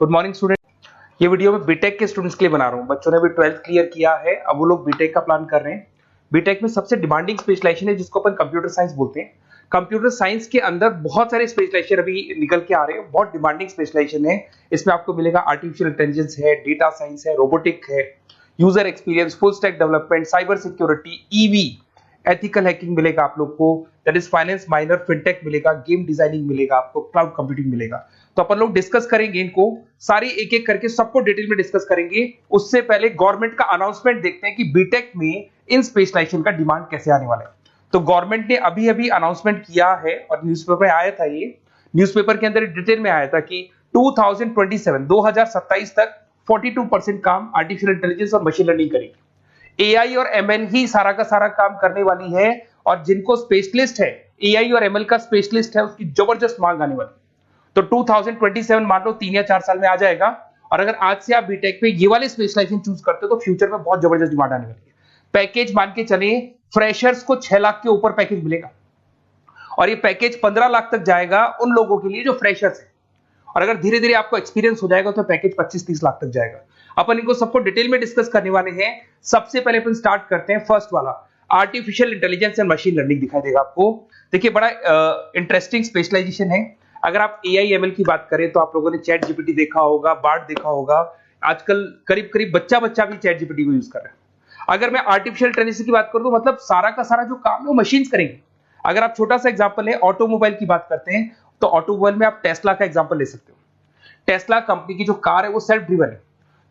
Good morning student. ये video मैं BTech के स्टूडेंट्स के लिए बना रहा हूँ। बच्चों ने भी 12th क्लियर किया है, अब वो लोग बीटेक का प्लान कर रहे हैं। बीटेक में सबसे डिमांडिंग स्पेशलाइजेशन है जिसको अपन कंप्यूटर साइंस बोलते हैं। कंप्यूटर साइंस के अंदर बहुत सारे स्पेशलाइजेशन अभी निकल के आ रहे हैं, बहुत डिमांडिंग स्पेशलाइजेशन है। इसमें आपको मिलेगा आर्टिफिशियल इंटेलिजेंस है, डेटा साइंस है, रोबोटिक है, user experience, full stack development, cyber security, EV, ethical hacking मिलेगा आप लोग को, that is finance minor, fintech मिलेगा, गेम डिजाइनिंग मिलेगा आपको, क्लाउड कंप्यूटिंग मिलेगा। तो अपन लोग डिस्कस करेंगे इनको सारी एक एक करके, सबको डिटेल में डिस्कस करेंगे। उससे पहले गवर्नमेंट का अनाउंसमेंट देखते हैं कि बीटेक में इन स्पेशलाइजेशन का डिमांड कैसे आने वाला है। तो गवर्नमेंट ने अभी अभी अनाउंसमेंट किया है और न्यूज़पेपर में आया था, ये न्यूज़पेपर के अंदर डिटेल में आया था कि 2027 तक 42% काम आर्टिफिशियल इंटेलिजेंस और मशीन लर्निंग करेगी। एआई और एमएल ही सारा का सारा काम करने वाली है, और जिनको स्पेशलिस्ट है, एआई और एमएल का स्पेशलिस्ट है, उसकी जबरदस्त मांग आने वाली है। तो 2027 मान लो 3 या 4 साल में आ जाएगा। और अगर आज से आप बीटेक पे ये वाले स्पेशलाइजेशन चूज करते हो तो फ्यूचर में बहुत जबरदस्त डिमांड आने वाली है। पैकेज मान के चले, फ्रेशर्स को 6 लाख के ऊपर पैकेज मिलेगा, और ये पैकेज 15 लाख तक जाएगा उन लोगों के लिए जो फ्रेशर्स है। और अगर धीरे धीरे आपको एक्सपीरियंस हो जाएगा तो पैकेज 25-30 लाख तक जाएगा। अपन इनको सबको डिटेल में डिस्कस करने वाले हैं। सबसे पहले अपन स्टार्ट करते हैं फर्स्ट वाला, artificial intelligence and machine learning दिखाई देगा आपको। देखिए बड़ा इंटरेस्टिंग स्पेशलाइजेशन है। अगर आप एआई एमएल की बात करें तो आप लोगों ने चैट जीपीटी देखा होगा, बार्ड देखा होगा। आजकल करीब करीब बच्चा भी चैट जीपीटी को यूज कर रहा है। अगर मैं आर्टिफिशियल इंटेलिजेंस की बात करूं तो मतलब सारा का सारा जो काम है वो मशीन्स करेंगे। अगर आप छोटा सा एग्जांपल है, ऑटोमोबाइल की बात करते हैं तो ऑटोमोबाइल में आप टेस्ला का एग्जांपल ले सकते हो। टेस्ला कंपनी की जो कार है वो सेल्फ ड्रिवन है।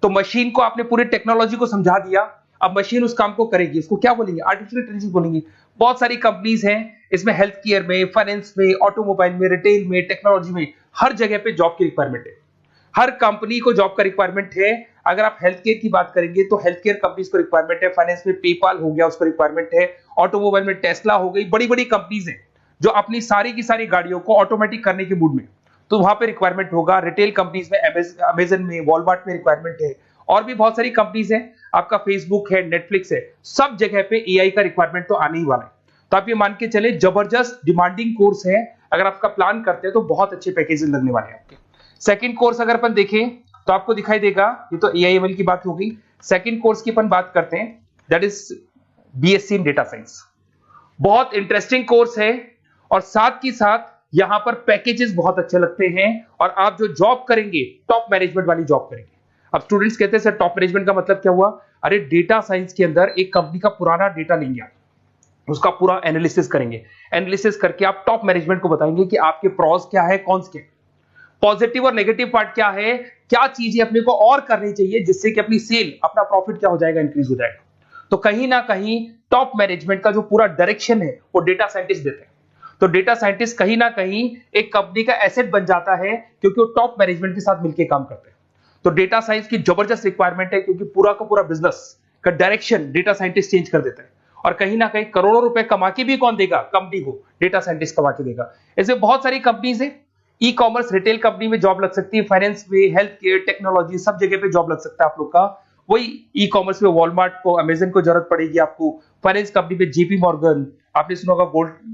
तो मशीन को आपने पूरी टेक्नोलॉजी को समझा दिया, अब मशीन उस काम को करेगी। इसको क्या बोलेंगे? आर्टिफिशियल इंटेलिजेंस बोलेंगे। बहुत सारी कंपनीज हैं इसमें, हेल्थ केयर में, फाइनेंस में, ऑटोमोबाइल में, रिटेल में, टेक्नोलॉजी में, हर जगह पे जॉब की रिक्वायरमेंट है। हर कंपनी को जॉब का रिक्वायरमेंट है। अगर आप हेल्थ केयर की बात करेंगे तो हेल्थ केयर कंपनीज को रिक्वायरमेंट है, फाइनेंस में पेपाल हो गया उसको रिक्वायरमेंट है, ऑटोमोबाइल में टेस्ला हो गई, बड़ी बड़ी कंपनीज हैं जो अपनी सारी की सारी गाड़ियों को ऑटोमेटिक करने के मूड में, तो वहां पे रिक्वायरमेंट होगा। रिटेल कंपनीज में अमेजन में, वॉलमार्ट में रिक्वायरमेंट है, और भी बहुत सारी कंपनीज हैं, आपका फेसबुक है, नेटफ्लिक्स है, सब जगह पे एआई का रिक्वायरमेंट तो आने ही वाला है। तो आप ये मान के चले जबरदस्त डिमांडिंग कोर्स है। अगर आपका प्लान करते हैं तो बहुत अच्छे पैकेजेस लगने वाले हैं आपके। सेकंड कोर्स अगर अपन देखें तो आपको दिखाई देगा, ये तो एआई एमएल की बात हो गई। सेकंड कोर्स की अपन बात करते हैं, that is BSc in data science. बहुत इंटरेस्टिंग कोर्स है, और साथ ही साथ यहां पर पैकेजेस बहुत अच्छे लगते हैं, और आप जो जॉब करेंगे टॉप मैनेजमेंट वाली जॉब करेंगे। अब स्टूडेंट्स कहते हैं सर टॉप मैनेजमेंट का मतलब क्या हुआ? अरे डेटा साइंस के अंदर एक कंपनी का पुराना डेटा लेंगे आप, उसका पूरा एनालिसिस करेंगे, एनालिसिस करके आप टॉप मैनेजमेंट को बताएंगे कि आपके प्रॉस क्या है, कॉन्स क्या, पॉजिटिव और नेगेटिव पार्ट क्या है, क्या चीजें अपने को और करनी चाहिए जिससे कि अपनी सेल, अपना प्रॉफिट क्या हो जाएगा, इंक्रीज हो जाएगा। तो कहीं ना कहीं टॉप मैनेजमेंट का जो पूरा डायरेक्शन है वो डेटा साइंटिस्ट देते हैं। तो डेटा साइंटिस्ट कहीं ना कहीं एक कंपनी का एसेट बन जाता है, क्योंकि वो टॉप मैनेजमेंट के साथ मिलकर काम करते हैं। तो डेटा साइंस की जबरदस्त रिक्वायरमेंट है, क्योंकि पूरा का पूरा बिजनेस का डायरेक्शन डेटा साइंटिस्ट चेंज कर देता है। और कहीं ना कहीं करोड़ों रुपए कमा के भी कौन देगा? कंपनी को डेटा साइंटिस्ट कमा के देगा। ऐसे बहुत सारी कंपनीज है, ई कॉमर्स, रिटेल कंपनी में जॉब लग सकती है, फाइनेंस में, हेल्थ केयर, टेक्नोलॉजी, सब जगह पे जॉब लग सकता है आप लोग का। वही ई कॉमर्स में वॉलमार्ट को, अमेजन को जरूरत पड़ेगी आपको। फाइनेंस कंपनी में जेपी मॉर्गन, आपने सुना होगा,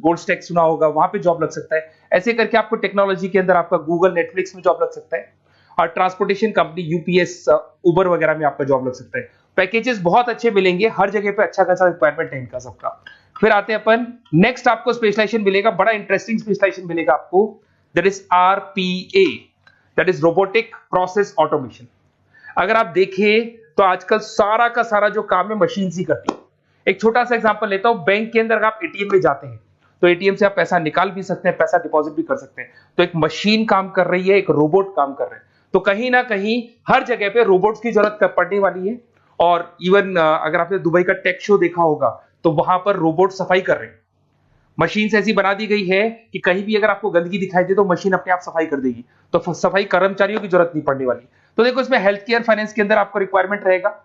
गोल्ड स्टैक सुना होगा, वहां पे जॉब लग सकता है। ऐसे करके आपको टेक्नोलॉजी के अंदर आपका गूगल, नेटफ्लिक्स में जॉब लग सकता है। और ट्रांसपोर्टेशन कंपनी, यूपीएस, उबर वगैरह में आपका जॉब लग सकता है। पैकेजेस बहुत अच्छे मिलेंगे, हर जगह पे अच्छा खासा रिक्वायरमेंट है इनका सबका। फिर आते हैं अपन नेक्स्ट, आपको स्पेशलाइजेशन मिलेगा, बड़ा इंटरेस्टिंग स्पेशलाइजेशन मिलेगा आपको, that is RPA, that is robotic process automation. अगर आप देखें तो आजकल सारा का सारा जो काम है मशीन ही करती है। एक छोटा सा एग्जांपल लेता हूं, बैंक के अंदर अगर आप एटीएम में जाते हैं तो एटीएम से आप पैसा निकाल भी सकते हैं, पैसा डिपॉजिट भी कर सकते हैं। तो एक मशीन काम कर रही है, एक रोबोट काम कर रहे हैं। तो कहीं ना कहीं हर जगह पे रोबोट्स की जरूरत पड़ने वाली है। और इवन अगर आपने दुबई का टेक शो देखा होगा तो वहां पर रोबोट सफाई कर रहे हैं। मशीन ऐसी बना दी गई है कि कहीं भी अगर आपको गंदगी दिखाई दे तो मशीन अपने आप सफाई कर देगी। तो सफाई कर्मचारियों की जरूरत नहीं पड़ने वाली। तो देखो इसमें हेल्थ केयर, फाइनेंस के अंदर आपको रिक्वायरमेंट रहेगा।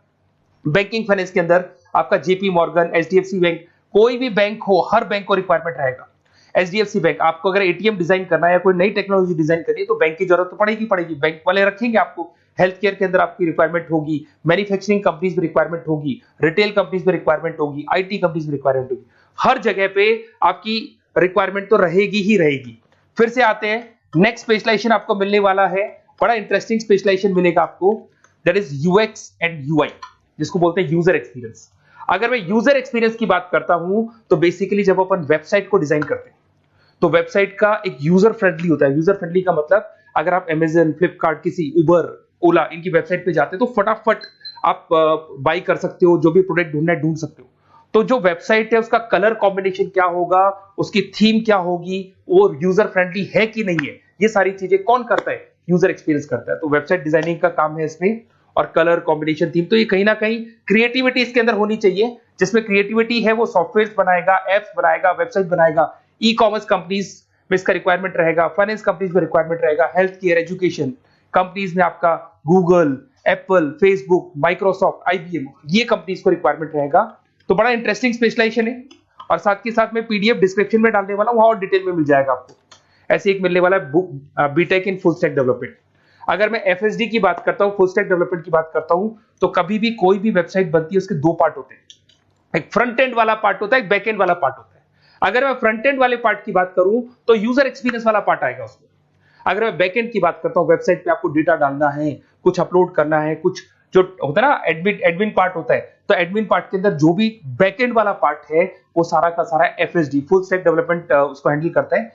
बैंकिंग फाइनेंस के अंदर आपका जेपी मॉर्गन, एचडीएफसी बैंक, कोई भी बैंक हो, हर बैंक को रिक्वायरमेंट रहेगा। एचडीएफसी बैंक, आपको अगर एटीएम डिजाइन करना है या कोई नई टेक्नोलॉजी डिजाइन करनी है तो बैंक की जरूरत तो पड़ेगी, बैंक वाले रखेंगे आपको। हेल्थ केयर के अंदर आपकी रिक्वायरमेंट होगी, मैन्युफैक्चरिंग कंपनीज में रिक्वायरमेंट होगी, रिटेल कंपनीज में रिक्वायरमेंट होगी, आईटी कंपनीज में रिक्वायरमेंट होगी। हर जगह पे आपकी रिक्वायरमेंट तो रहेगी ही रहेगी। फिर से आते हैं, नेक्स्ट स्पेशलाइजेशन आपको मिलने वाला है बड़ा इंटरेस्टिंग स्पेशलाइजेशन मिलेगा आपको, that is UX and UI, जिसको बोलते हैं यूजर एक्सपीरियंस। अगर मैं यूजर एक्सपीरियंस की बात करता हूं तो बेसिकली जब अपन वेबसाइट को डिजाइन करते हैं तो वेबसाइट का एक यूजर फ्रेंडली होता है। यूजर फ्रेंडली का मतलब अगर आप अमेजन, फ्लिपकार्ट, किसी उबर, ओला इनकी वेबसाइट पे जाते हैं तो फटाफट आप बाई कर सकते हो, जो भी प्रोडक्ट ढूंढना है ढूंढ सकते हो। तो जो वेबसाइट है उसका कलर कॉम्बिनेशन क्या होगा, उसकी थीम क्या होगी, वो यूजर फ्रेंडली है कि नहीं है, ये सारी चीजें कौन करता है, यूजर एक्सपीरियंस करता है। तो वेबसाइट डिजाइनिंग का काम है इसमें, और कलर कॉम्बिनेशन, थीम, तो ये कहीं ना कहीं क्रिएटिविटी इसके अंदर होनी चाहिए। जिसमें क्रिएटिविटी है वो सॉफ्टवेयर बनाएगा, एप्स बनाएगा, वेबसाइट बनाएगा। ई कॉमर्स कंपनीज में इसका रिक्वायरमेंट रहेगा, फाइनेंस कंपनीज में रिक्वायरमेंट रहेगा, हेल्थ केयर, एजुकेशन कंपनीज में आपका Google, Apple, Facebook, Microsoft, IBM, ये कंपनीज को रिक्वायरमेंट रहेगा। तो बड़ा इंटरेस्टिंग स्पेशलाइजेशन है, और साथ के साथ में पीडीएफ डिस्क्रिप्शन में डालने वाला हूं, वहां और डिटेल में मिल जाएगा आपको। ऐसे एक मिलने वाला है B Tech in full stack development. अगर मैं एफएसडी की बात करता हूं, फुल स्टैक डेवलपमेंट की बात करता हूं, तो कभी भी कोई भी वेबसाइट बनती है उसके दो पार्ट होते हैं, एक फ्रंट एंड वाला पार्ट होता है, एक बैक एंड वाला पार्ट होता है। अगर मैं फ्रंट एंड वाले पार्ट की बात करूं तो यूजर एक्सपीरियंस वाला पार्ट आएगा उसमें। अगर मैं बैक एंड की बात करता हूं, वेबसाइट पे आपको डेटा डालना है, कुछ अपलोड करना है, कुछ जो होता है ना एडमिन पार्ट होता है, तो एडमिन पार्ट के अंदर जो भी बैक एंड वाला पार्ट है वो सारा का सारा एफएसडी, फुल स्टैक डेवलपमेंट, उसको हैंडल करता है।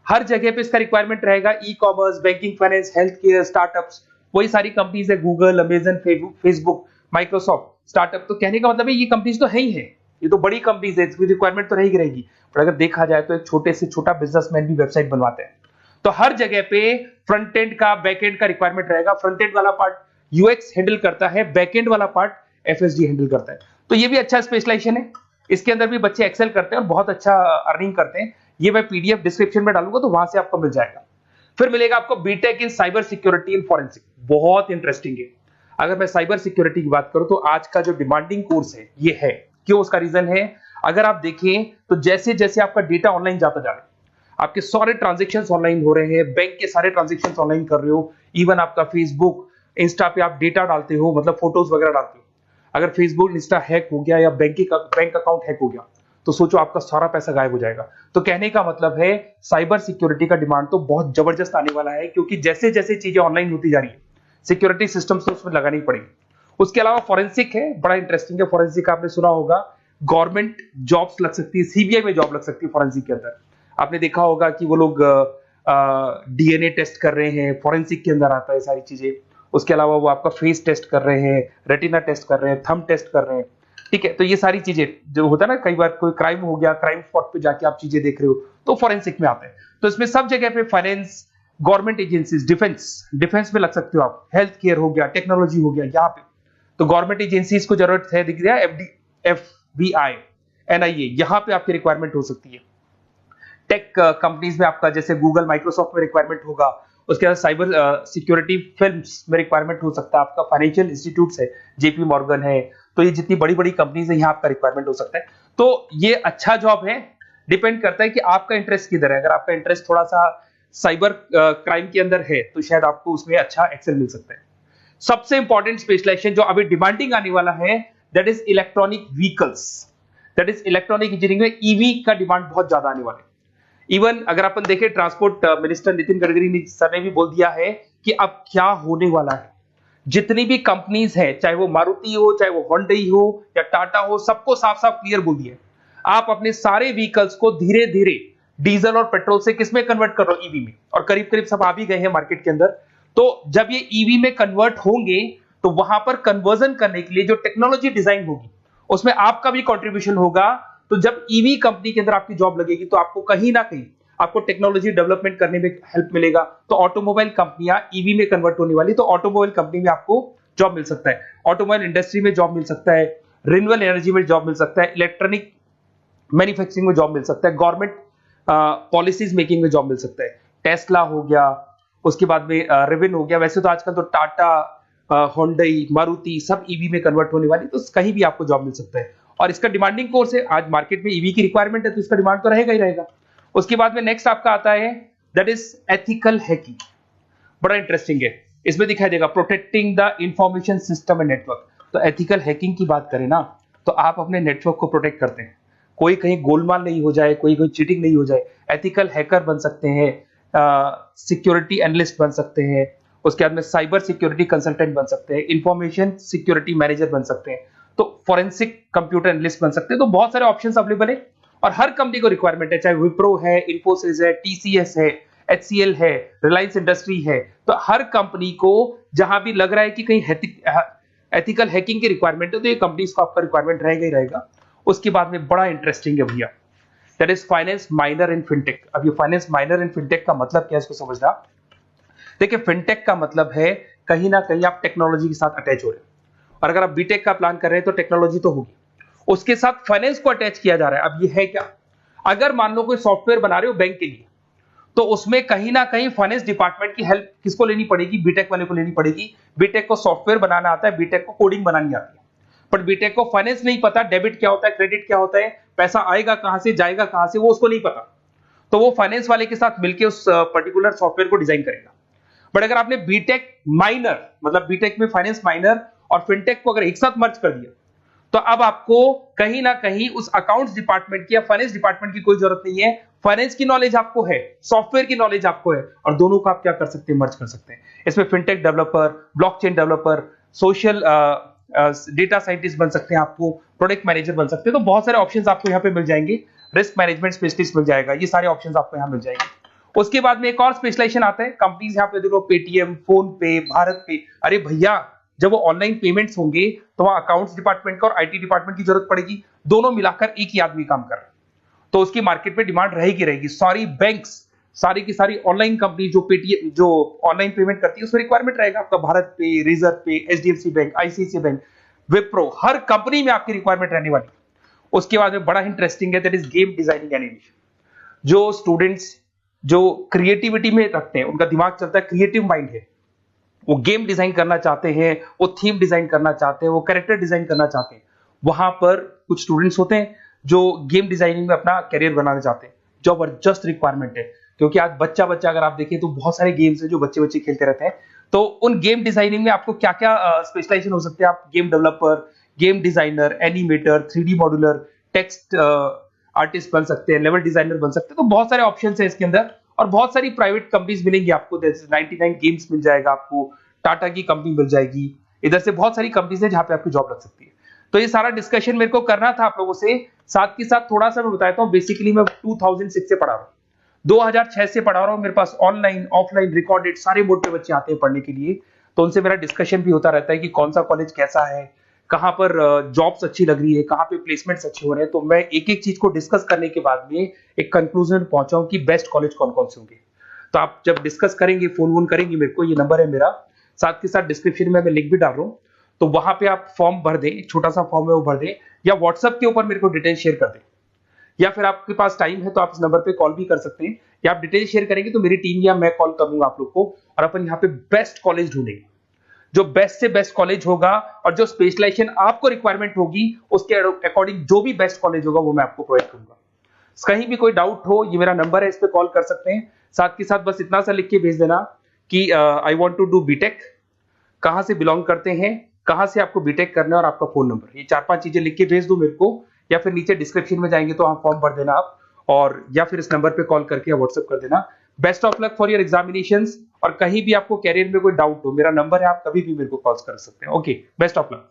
हर जगह पे इसका रिक्वायरमेंट रहेगा। E commerce, banking, finance, health care, startups, वही सारी कंपनीज है, Google, Amazon, Facebook, Microsoft, startup. तो कहने का मतलब है ये कंपनीज तो है ही है, ये तो बड़ी कंपनीज है, इसकी रिक्वायरमेंट तो रहेगी रहेगी। पर अगर देखा जाए तो एक छोटे से छोटा बिजनेसमैन भी वेबसाइट बनवाते हैं। तो हर जगह पे फ्रंट एंड का, बैक एंड का रिक्वायरमेंट रहेगा। फ्रंट एंड वाला पार्ट यूएक्स हैंडल करता है, बैक एंड वाला पार्ट एफएसडी हैंडल करता है। तो ये भी अच्छा स्पेशलाइजेशन है, इसके अंदर भी बच्चे एक्सेल करते हैं और बहुत अच्छा अर्निंग करते हैं। ये मैं पीडीएफ डिस्क्रिप्शन में डालूंगा तो वहां से आपको मिल जाएगा। फिर मिलेगा आपको B Tech in cyber security and forensic, बहुत इंटरेस्टिंग है। अगर मैं साइबर सिक्योरिटी की बात करूं तो आज का जो डिमांडिंग कोर्स है ये है। क्यों? उसका रीजन है, अगर आप देखें तो जैसे जैसे आपका डेटा ऑनलाइन जाता जा रहा है, आपके सारे ट्रांजेक्शंस ऑनलाइन हो रहे हैं, बैंक के सारे ट्रांजेक्शंस ऑनलाइन कर रहे हो, इवन आपका फेसबुक, इंस्टा पे आप डेटा डालते हो, मतलब फोटोज वगैरह डालते हो। अगर फेसबुक, इंस्टा हैक हो गया या बैंक अकाउंट हैक हो गया तो सोचो आपका सारा पैसा गायब हो जाएगा। तो कहने का मतलब है साइबर सिक्योरिटी का डिमांड तो बहुत जबरदस्त आने वाला है, क्योंकि जैसे जैसे चीजें ऑनलाइन होती जा रही है सिक्योरिटी सिस्टम्स तो उसमें लगानी पड़ेगी। उसके अलावा फॉरेंसिक है, बड़ा इंटरेस्टिंग है। फॉरेंसिक आपने सुना होगा, गवर्नमेंट जॉब्स लग सकती है, सीबीआई में जॉब लग सकती है फॉरेंसिक के अंदर। आपने देखा होगा कि वो लोग डीएनए टेस्ट कर रहे हैं, फॉरेंसिक के अंदर आता है सारी चीजें। उसके अलावा वो आपका फेस टेस्ट कर रहे हैं, रेटिना टेस्ट कर रहे हैं, थंब टेस्ट कर रहे हैं, ठीक है। तो ये सारी चीजें जो होता है ना, कई बार कोई क्राइम हो गया, क्राइम स्पॉट पे जाके आप चीजें देख रहे हो तो फॉरेंसिक में आता है। तो इसमें सब जगह पे फाइनेंस, गवर्नमेंट एजेंसीज, डिफेंस में लग सकते हो आप, हेल्थ केयर हो गया, टेक्नोलॉजी हो गया, यहाँ पे तो गवर्नमेंट एजेंसीज को जरूरत है, दिख गया एफबीआई, एनआईए, यहाँ पे आपकी रिक्वायरमेंट हो सकती है। टेक कंपनीज में आपका जैसे गूगल, माइक्रोसॉफ्ट में रिक्वायरमेंट होगा। उसके बाद साइबर सिक्योरिटी फिल्म्स में रिक्वायरमेंट हो सकता है आपका, फाइनेंशियल इंस्टीट्यूट्स है, जेपी मॉर्गन है, तो ये जितनी बड़ी बड़ी कंपनीज है यहाँ आपका रिक्वायरमेंट हो सकता है। तो ये अच्छा जॉब है, डिपेंड करता है कि आपका इंटरेस्ट किधर है। अगर आपका इंटरेस्ट थोड़ा सा साइबर क्राइम के अंदर है तो शायद आपको उसमें अच्छा एक्सेल मिल सकता है। सबसे इंपॉर्टेंट स्पेशलाइजेशन जो अभी डिमांडिंग आने वाला है, that is electronic vehicles, that is electronic engineering में ईवी का डिमांड बहुत ज्यादा आने वाला है। इवन अगर अपन देखें, transport minister Nitin Gadkari sir ने भी बोल दिया है कि अब क्या होने वाला है, जितनी भी कंपनीज है, चाहे वो मारुति हो, चाहे वो होंडई हो या टाटा हो, सबको साफ साफ क्लियर बोल दिया, आप अपने सारे व्हीकल्स को धीरे धीरे डीजल और पेट्रोल से किसमें कन्वर्ट कर रहे हो, ईवी में। और करीब करीब सब आ भी गए हैं मार्केट के अंदर। तो जब ये ईवी में कन्वर्ट होंगे तो वहां पर कन्वर्जन करने के लिए जो टेक्नोलॉजी डिजाइन होगी उसमें आपका भी कॉन्ट्रीब्यूशन होगा। तो जब ईवी कंपनी के अंदर आपकी जॉब लगेगी तो आपको कहीं ना कहीं आपको टेक्नोलॉजी डेवलपमेंट करने में हेल्प मिलेगा। तो ऑटोमोबाइल कंपनियां ईवी में कन्वर्ट होने वाली, तो ऑटोमोबाइल कंपनी में आपको जॉब मिल सकता है, ऑटोमोबाइल इंडस्ट्री में जॉब मिल सकता है, रिन्यूएबल एनर्जी में जॉब मिल सकता है, इलेक्ट्रॉनिक मैन्युफैक्चरिंग में जॉब मिल सकता है, गवर्नमेंट पॉलिसीज मेकिंग में जॉब मिल सकता है। टेस्ला हो गया, उसके बाद में रिविन हो गया। वैसे तो आजकल तो टाटा, होंडई, मारुति सब ईवी में कन्वर्ट होने वाली, तो कहीं भी आपको जॉब मिल सकता है। और इसका डिमांडिंग कोर्स है, आज मार्केट में ईवी की रिक्वायरमेंट है तो इसका डिमांड तो रहेगा ही रहेगा। उसके बाद में नेक्स्ट आपका आता है दैट इज एथिकल हैकिंग, बड़ा इंटरेस्टिंग है। इसमें दिखाई देगा protecting the information system and network. तो एथिकल हैकिंग की बात करें ना, तो आप अपने नेटवर्क को प्रोटेक्ट करते हैं, कोई कहीं गोलमाल नहीं हो जाए, कोई चीटिंग नहीं हो जाए। एथिकल हैकर बन सकते हैं, सिक्योरिटी एनालिस्ट बन सकते हैं, उसके बाद में साइबर सिक्योरिटी कंसल्टेंट बन सकते हैं, इंफॉर्मेशन सिक्योरिटी मैनेजर बन सकते हैं, तो फॉरेंसिक कंप्यूटर एनालिस्ट बन सकते हैं। तो बहुत सारे ऑप्शंस अवेलेबल है और हर कंपनी को रिक्वायरमेंट है, चाहे विप्रो है, इन्फोसिस है, टीसीएस है, एचसीएल है, रिलायंस इंडस्ट्री है। तो हर कंपनी को जहां भी लग रहा है कि कहीं एथिकल हैकिंग की रिक्वायरमेंट है तो ये कंपनीज को आपका रिक्वायरमेंट रहेगा ही रहेगा। उसके बाद में बड़ा इंटरेस्टिंग है भैया, that is finance minor in fintech. अब ये फाइनेंस माइनर इन फिनटेक का मतलब क्या है इसको समझना। देखिए फिनटेक का मतलब है कहीं ना कहीं आप टेक्नोलॉजी के साथ अटैच हो रहे हैं, और अगर आप बीटेक का प्लान कर रहे हैं तो टेक्नोलॉजी तो होगी, उसके साथ फाइनेंस को अटैच किया जा रहा है। अब ये है क्या, अगर मान लो कोई सॉफ्टवेयर बना रहे हो बैंक के लिए, तो उसमें कहीं ना कहीं फाइनेंस डिपार्टमेंट की हेल्प किसको लेनी पड़ेगी, बीटेक वाले को लेनी पड़ेगी। बीटेक को सॉफ्टवेयर बनाना आता है, बीटेक को कोडिंग बनानी आती है, पर बीटेक को फाइनेंस नहीं पता, डेबिट क्या होता है, क्रेडिट क्या होता है, पैसा आएगा कहां से जाएगा कहां से, वो उसको नहीं पता। तो वो फाइनेंस वाले के साथ मिलकर उस पर्टिकुलर सॉफ्टवेयर को डिजाइन करेगा। बट अगर आपने बीटेक माइनर मतलब बीटेक में फाइनेंस माइनर और फिनटेक को अगर एक साथ मर्ज कर दिया, तो अब आपको कहीं ना कहीं उस अकाउंट्स डिपार्टमेंट की या फाइनेंस डिपार्टमेंट की कोई जरूरत नहीं है। फाइनेंस की नॉलेज आपको है, सॉफ्टवेयर की नॉलेज आपको है, और दोनों को आप क्या कर सकते हैं, मर्ज कर सकते हैं। इसमें fintech developer, blockchain developer, social data scientist बन सकते हैं, आपको प्रोडक्ट मैनेजर बन सकते हैं। तो बहुत सारे ऑप्शंस आपको यहाँ पे मिल जाएंगे, रिस्क मैनेजमेंट स्पेशलिस्ट मिल जाएगा, ये सारे ऑप्शंस आपको यहाँ मिल जाएंगे। उसके बाद में एक और स्पेशलाइजेशन आता है, कंपनीज यहाँ पे देखो पेटीएम, फोन पे, भारत पे। अरे भैया जब वो ऑनलाइन पेमेंट्स होंगे तो वहां अकाउंट्स डिपार्टमेंट का और आईटी डिपार्टमेंट की जरूरत पड़ेगी, दोनों मिलाकर एक ही आदमी काम कर रहा है, तो उसकी मार्केट में डिमांड रहेगी रहेगी। सारी बैंक्स, सारी की सारी ऑनलाइन कंपनी जो पेटीएम जो ऑनलाइन पेमेंट करती है उसमें रिक्वायरमेंट रहेगा आपका, भारत पे, रिजर्व पे, HDFC bank, ICICI bank, Wipro, हर कंपनी में आपकी रिक्वायरमेंट रहने वाली। उसके बाद में बड़ा इंटरेस्टिंग है, that is game designing animation. जो स्टूडेंट्स जो क्रिएटिविटी में रखते हैं, उनका दिमाग चलता है, क्रिएटिव माइंड है, वो गेम डिजाइन करना चाहते हैं, वो थीम डिजाइन करना चाहते हैं, वो कैरेक्टर डिजाइन करना चाहते हैं, वहां पर कुछ स्टूडेंट्स होते हैं जो गेम डिजाइनिंग में अपना करियर बनाना चाहते हैं। जबरदस्त रिक्वायरमेंट है, क्योंकि आज बच्चा बच्चा अगर आप देखें तो बहुत सारे गेम्स हैं जो बच्चे बच्चे खेलते रहते हैं। तो उन गेम डिजाइनिंग में आपको क्या क्या स्पेशलाइजेशन हो सकते हैं, आप game developer, game designer, animator, 3D modular, text artist बन सकते हैं, लेवल डिजाइनर बन सकते हैं। तो बहुत सारे ऑप्शंस हैं इसके अंदर, और बहुत सारी प्राइवेट कंपनीज मिलेंगी आपको, जैसे 99 गेम्स मिल जाएगा आपको, टाटा की कंपनी मिल जाएगी, इधर से बहुत सारी कंपनीज है जहां पे आपकी जॉब लग सकती है। तो ये सारा डिस्कशन मेरे को करना था आप लोगों से, साथ के साथ थोड़ा सा मैं बताता हूँ। बेसिकली मैं 2006 से पढ़ा रहा हूँ, 2006 से पढ़ा रहा हूँ। मेरे पास ऑनलाइन ऑफलाइन रिकॉर्डेड सारे बोर्ड पे बच्चे आते हैं पढ़ने के लिए, तो उनसे मेरा डिस्कशन भी होता रहता है कि कौन सा कॉलेज कैसा है, कहां पर जॉब्स अच्छी लग रही है, कहां पे प्लेसमेंट्स अच्छे हो रहे हैं। तो मैं एक एक चीज को डिस्कस करने के बाद में एक कंक्लूजन में पहुंचा हूं कि बेस्ट कॉलेज कौन कौन से होंगे। तो आप जब डिस्कस करेंगे, फोन वोन करेंगे मेरे को, ये नंबर है मेरा, साथ के साथ डिस्क्रिप्शन में मैं लिंक भी डाल रहा हूँ, तो वहां पे आप फॉर्म भर दें, छोटा सा फॉर्म है वो भर दें, या व्हाट्सएप के ऊपर मेरे को डिटेल शेयर कर दें, या फिर आपके पास टाइम है तो आप इस नंबर पे कॉल भी कर सकते हैं, या आप डिटेल शेयर करेंगे तो मेरी टीम या मैं कॉल करूंगा आप लोग को, और अपन यहाँ पे बेस्ट कॉलेज ढूंढेंगे, जो बेस्ट से बेस्ट कॉलेज होगा, और जो स्पेशलाइजेशन आपको रिक्वायरमेंट होगी उसके अकॉर्डिंग जो भी बेस्ट कॉलेज होगा वो मैं आपको प्रोवाइड करूंगा। कहीं भी कोई डाउट हो, ये मेरा नंबर है, इस पे कॉल कर सकते हैं। साथ के साथ बस इतना सा लिख के भेज देना कि I want to do B Tech, कहां से बिलोंग करते हैं, कहां से आपको बीटेक करना है, और आपका फोन नंबर, ये 4-5 चीजें लिख के भेज दो मेरे को, या फिर नीचे डिस्क्रिप्शन में जाएंगे तो आप फॉर्म भर देना आप, और या फिर इस नंबर पे कॉल करके या व्हाट्सएप कर देना। Best of luck for your examinations, और कहीं भी आपको कैरियर में कोई डाउट हो, मेरा नंबर है, आप कभी भी मेरे को कॉल कर सकते हैं। Okay, best of luck.